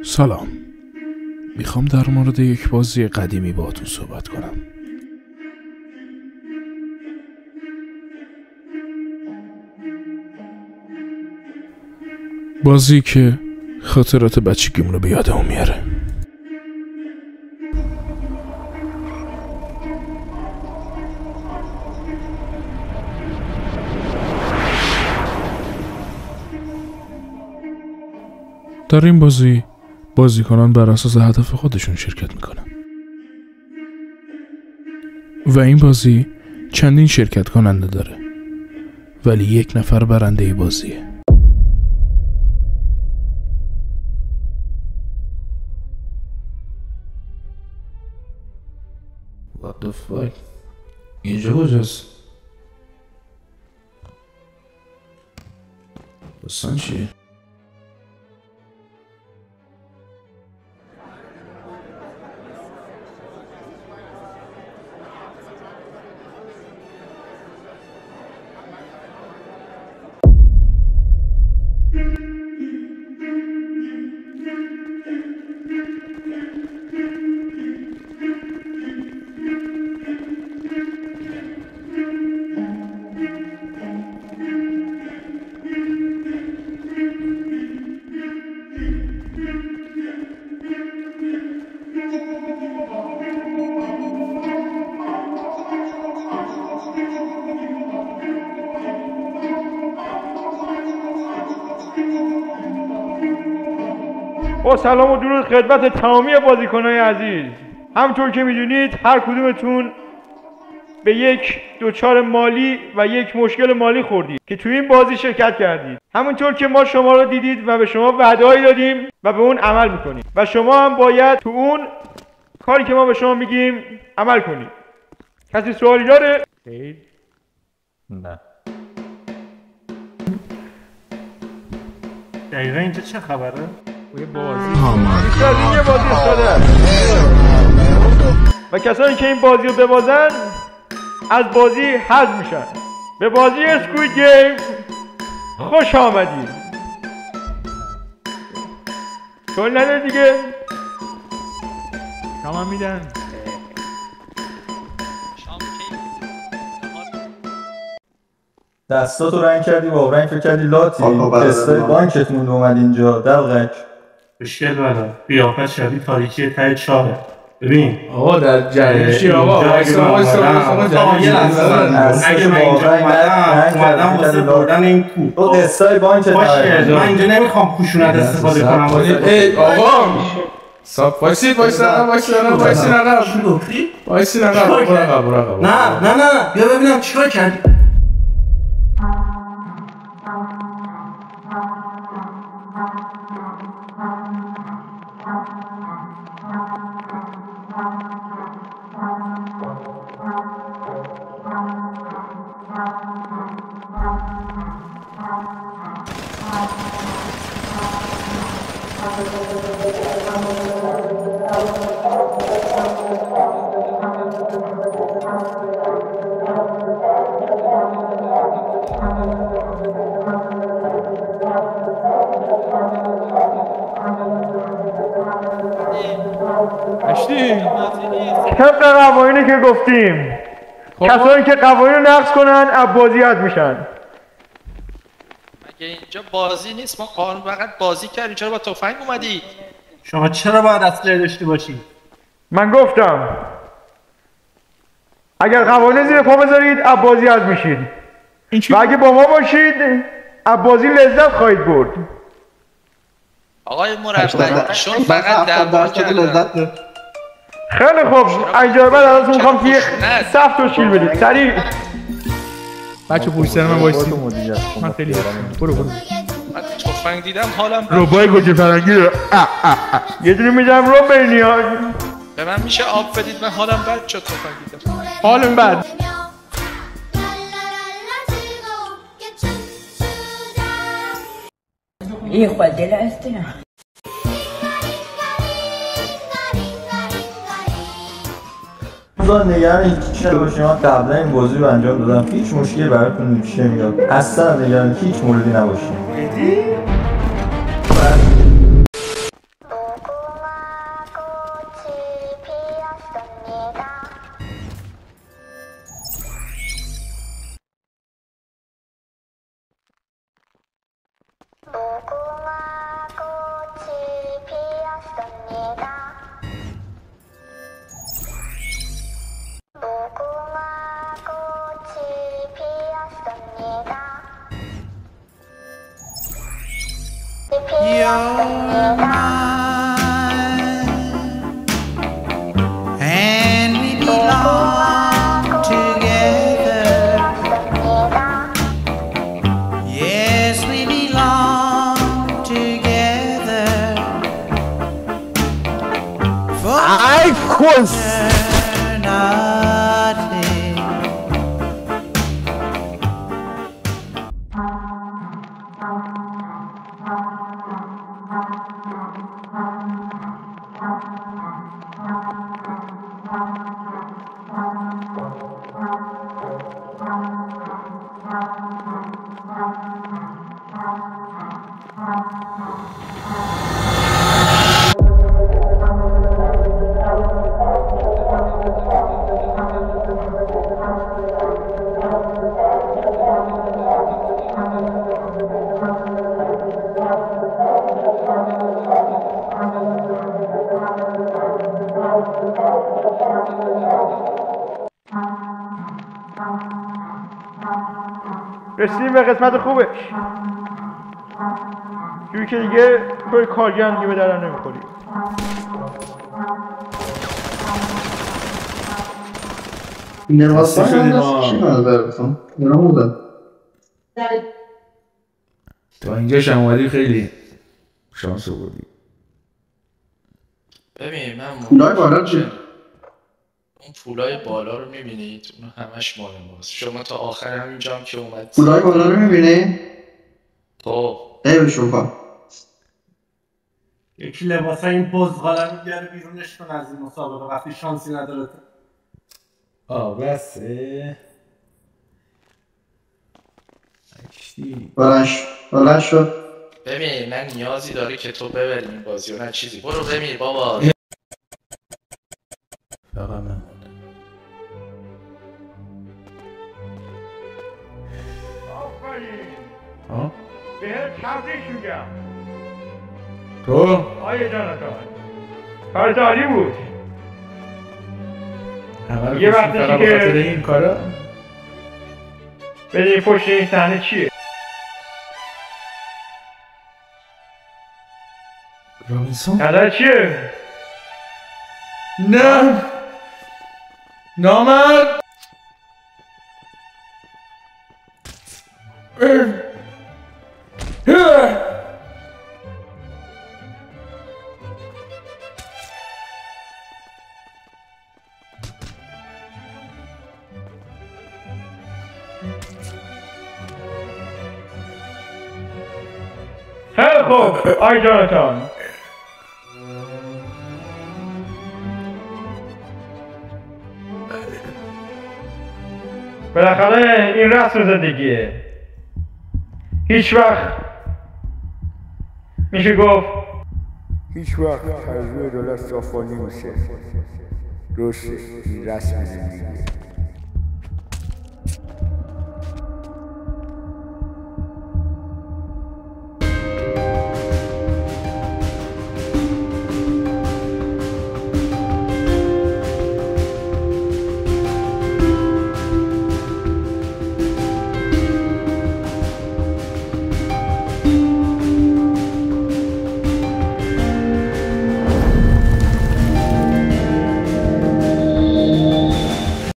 سلام. میخوام در مورد یک بازی قدیمی باهاتون صحبت کنم. بازی که خاطرات بچگیمون رو به یادمون میاره. در این بازی بازیکنان بر اساس هدف خودشون شرکت میکنن و این بازی چندین شرکت کننده داره ولی یک نفر برنده بازیه. What the fuck؟ اینجا کجاست؟ داستان چیه؟ با سلام و درود خدمت تمامی بازیکنان عزیز. همطور که میدونید هر کدومتون به یک دوچار مالی و یک مشکل مالی خوردید که توی این بازی شرکت کردید. همونطور که ما شما رو دیدید و به شما وعده‌ای دادیم و به اون عمل میکنید و شما هم باید تو اون کاری که ما به شما میگیم عمل کنید. کسی سوالی داره؟ نه. دقیقا اینجا چه خبره؟ یه بازی افتاده و کسانی که این بازی رو ببازن از بازی حذف میشن. به بازی اسکوید گیم خوش آمدید. چون نداره دیگه شما میدن دستاتو رنگ کردی با رنگ فکر کردی لاتی تستای بانکتون اومد اینجا دلغک مشکل بلا بیافت شبیه تاریکی ته چاهه. ببین آقا در جریان چی آقا؟ اگه من اینجا اومدم واسه بردن این کو تو قصای بانکت باشه من اینجا نمیخوام کوشونت استفاده کنم. آقا صاف وایسید نقب چی گفتی؟ وایسید نقب نه بیا ببینم چیکار کردی. طبق قوانینی که گفتیم کسانی که قوانین رو نقض کنن از بازی حذف میشن. مگه اینجا بازی نیست؟ ما قانون فقط بازی کردیم. چرا با تفنگ اومدی؟ شما چرا باید اسلحه داشته باشی؟ من گفتم اگر قوانین زیر پا بذارید از بازی حذف میشید و اگه با ما باشید از بازی لذت خواهید برد. آقای مربی شما فقط دعوا کردن. خیلی خوب اینجا بعد ازتون میخوام که صف تشکیل بدید. سریع بچه پشت سر من وایسید. من خیلی برو من تفنگ دیدم حالم روبای گوجه فرنگی رو یه دونه میدم رو بینیا. به من میشه آب بدید؟ من حالم بد شد تفنگ دیدم. حالم بد. Hijo de la estrella. نگران هیچ نباشید. من قبلا این بازی رو انجام دادم. هیچ مشکلی براتون پیش نمیاد. اصلا نگران هیچ موردی نباشید. you're mine, and we belong together. Yes, we belong together. For eternity. رسیدیم به قسمت خوبش، جوری که دیگه توی کارگر دیگه به درم نمیخوری. نواسته شدیم چی نظر بکنم؟ نموده تا اینجا شماری خیلی شانس بودی. ببین من پولای بالا چی؟ اون پولای بالا رو میبینید؟ اون همش مال ماست. شما تا آخر همینجا هم که اومد پولای بالا رو میبینی؟ خب ای شوفا یکی لباسای این بزغاله رو بیاره بیرونش کن از این مسابقه وقتی شانسی نداره. بسه بلند شد. ببین من نیازی داره که تو ببری این بازی و نه چیزی. برو بمیر بابا. فقط من آفرین بهت تبریک میگم تو؟ آیه جانتان کارت عالی بود. یه وقتی که بخاطر این کارا بدونی پشت این صحنه چیه؟ رابینسون؟ نظر چیه؟ نه نامرد خیلی خوب آی جانتان، بالاخره این رسم زندگیه. هیچ وقت میشه گفت هیچ وقت تجربه دولت صافانی میشه. درسته این رسم زندگیه.